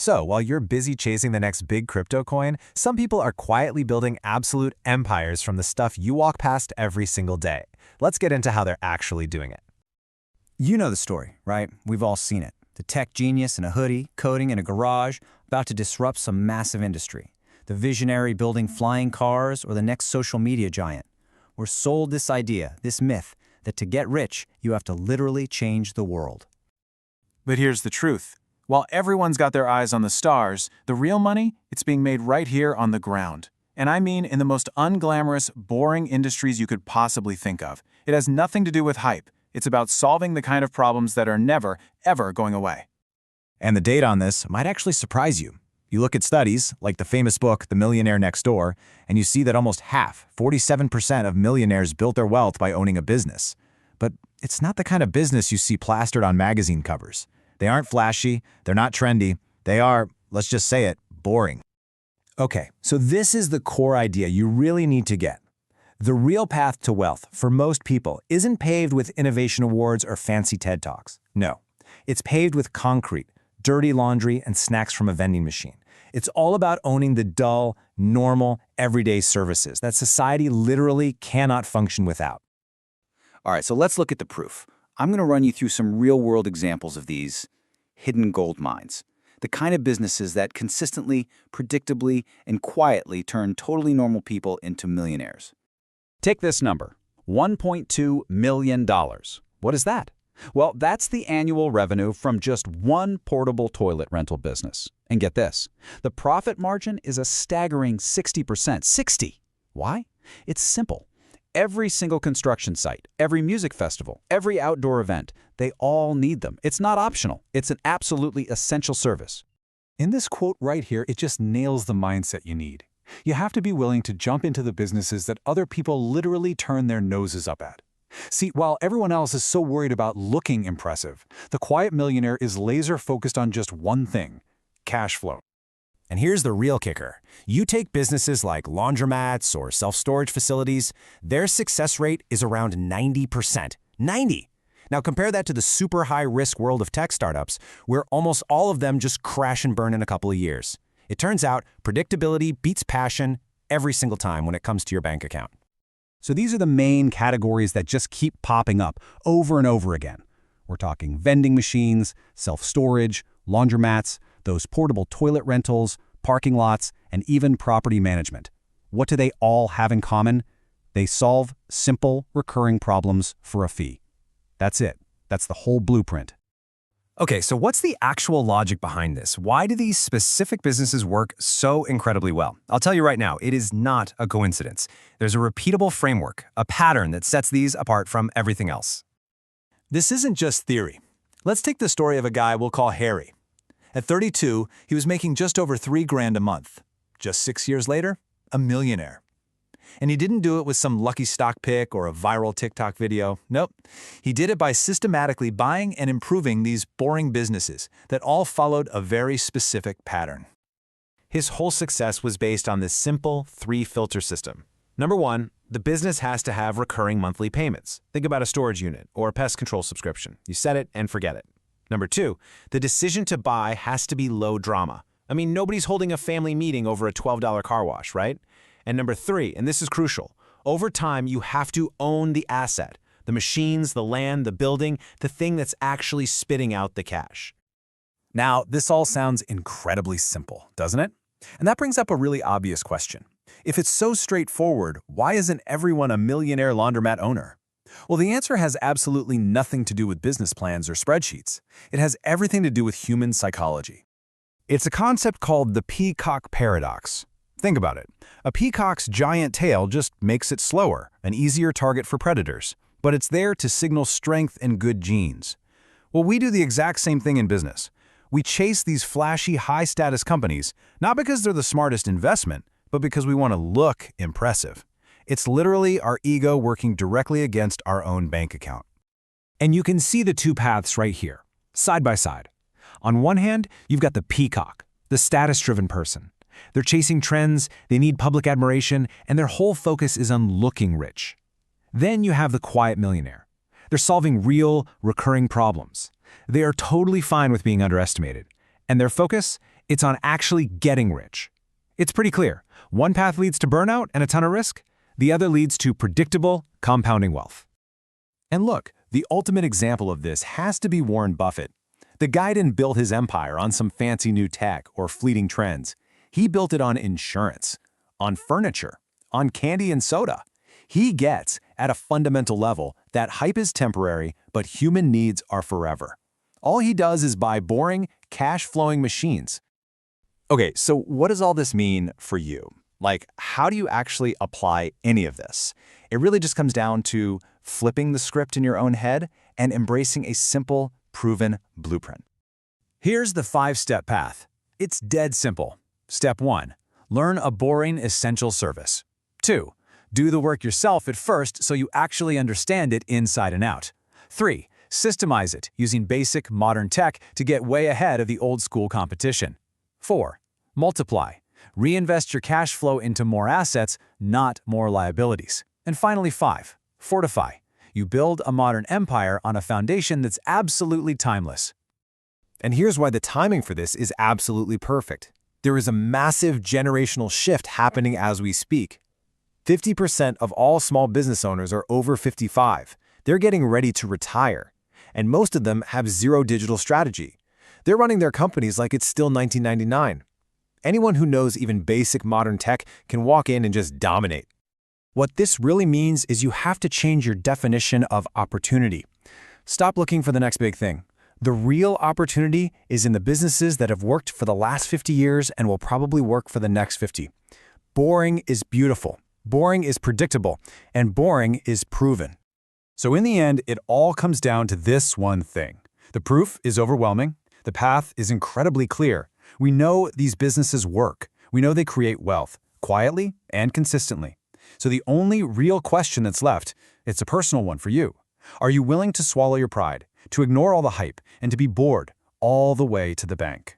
So, while you're busy chasing the next big crypto coin, some people are quietly building absolute empires from the stuff you walk past every single day. Let's get into how they're actually doing it. You know the story, right? We've all seen it. The tech genius in a hoodie, coding in a garage, about to disrupt some massive industry. The visionary building flying cars, or the next social media giant. We're sold this idea, this myth, that to get rich, you have to literally change the world. But here's the truth. While everyone's got their eyes on the stars, the real money, it's being made right here on the ground. And I mean in the most unglamorous, boring industries you could possibly think of. It has nothing to do with hype. It's about solving the kind of problems that are never, ever going away. And the data on this might actually surprise you. You look at studies, like the famous book, The Millionaire Next Door, and you see that almost half, 47% of millionaires built their wealth by owning a business. But it's not the kind of business you see plastered on magazine covers. They aren't flashy, they're not trendy, they are, let's just say it, boring. Okay, so this is the core idea you really need to get. The real path to wealth, for most people, isn't paved with innovation awards or fancy TED Talks. No, it's paved with concrete, dirty laundry, and snacks from a vending machine. It's all about owning the dull, normal, everyday services that society literally cannot function without. All right, so let's look at the proof. I'm going to run you through some real-world examples of these hidden gold mines. The kind of businesses that consistently, predictably, and quietly turn totally normal people into millionaires. Take this number, $1.2 million. What is that? Well, that's the annual revenue from just one portable toilet rental business. And get this, the profit margin is a staggering 60%. 60! Why? It's simple. Every single construction site, every music festival, every outdoor event, they all need them. It's not optional. It's an absolutely essential service. In this quote right here, it just nails the mindset you need. You have to be willing to jump into the businesses that other people literally turn their noses up at. See, while everyone else is so worried about looking impressive, the quiet millionaire is laser-focused on just one thing: cash flow. And here's the real kicker. You take businesses like laundromats or self-storage facilities, their success rate is around 90%. 90! Now compare that to the super high-risk world of tech startups, where almost all of them just crash and burn in a couple of years. It turns out predictability beats passion every single time when it comes to your bank account. So these are the main categories that just keep popping up over and over again. We're talking vending machines, self-storage, laundromats, those portable toilet rentals, parking lots, and even property management. What do they all have in common? They solve simple, recurring problems for a fee. That's it. That's the whole blueprint. Okay, so what's the actual logic behind this? Why do these specific businesses work so incredibly well? I'll tell you right now, it is not a coincidence. There's a repeatable framework, a pattern that sets these apart from everything else. This isn't just theory. Let's take the story of a guy we'll call Harry. At 32, he was making just over $3,000 a month. Just 6 years later, a millionaire. And he didn't do it with some lucky stock pick or a viral TikTok video. Nope. He did it by systematically buying and improving these boring businesses that all followed a very specific pattern. His whole success was based on this simple 3-filter system. Number 1, the business has to have recurring monthly payments. Think about a storage unit or a pest control subscription. You set it and forget it. Number 2, the decision to buy has to be low drama. I mean, nobody's holding a family meeting over a $12 car wash, right? And number 3, and this is crucial, over time you have to own the asset, the machines, the land, the building, the thing that's actually spitting out the cash. Now, this all sounds incredibly simple, doesn't it? And that brings up a really obvious question. If it's so straightforward, why isn't everyone a millionaire laundromat owner? Well, the answer has absolutely nothing to do with business plans or spreadsheets. It has everything to do with human psychology. It's a concept called the peacock paradox. Think about it. A peacock's giant tail just makes it slower, an easier target for predators. But it's there to signal strength and good genes. Well, we do the exact same thing in business. We chase these flashy, high-status companies, not because they're the smartest investment, but because we want to look impressive. It's literally our ego working directly against our own bank account. And you can see the two paths right here, side by side. On one hand, you've got the peacock, the status-driven person. They're chasing trends, they need public admiration, and their whole focus is on looking rich. Then you have the quiet millionaire. They're solving real, recurring problems. They are totally fine with being underestimated, and their focus It's on actually getting rich. It's pretty clear. One path leads to burnout and a ton of risk. The other leads to predictable, compounding wealth. And look, the ultimate example of this has to be Warren Buffett. The guy didn't build his empire on some fancy new tech or fleeting trends. He built it on insurance, on furniture, on candy and soda. He gets, at a fundamental level, that hype is temporary, but human needs are forever. All he does is buy boring, cash-flowing machines. Okay, so what does all this mean for you? Like, how do you actually apply any of this? It really just comes down to flipping the script in your own head and embracing a simple, proven blueprint. Here's the 5-step path. It's dead simple. Step 1. Learn a boring, essential service. 2. Do the work yourself at first so you actually understand it inside and out. 3. Systemize it using basic, modern tech to get way ahead of the old-school competition. 4. Multiply. Reinvest your cash flow into more assets, not more liabilities. And finally, 5. Fortify. You build a modern empire on a foundation that's absolutely timeless. And here's why the timing for this is absolutely perfect. There is a massive generational shift happening as we speak. 50% of all small business owners are over 55. They're getting ready to retire. And most of them have zero digital strategy. They're running their companies like it's still 1999. Anyone who knows even basic modern tech can walk in and just dominate. What this really means is you have to change your definition of opportunity. Stop looking for the next big thing. The real opportunity is in the businesses that have worked for the last 50 years and will probably work for the next 50. Boring is beautiful, boring is predictable, and boring is proven. So in the end, it all comes down to this one thing. The proof is overwhelming. The path is incredibly clear. We know these businesses work. We know they create wealth, quietly and consistently. So the only real question that's left, it's a personal one for you. Are you willing to swallow your pride, to ignore all the hype, and to be bored all the way to the bank?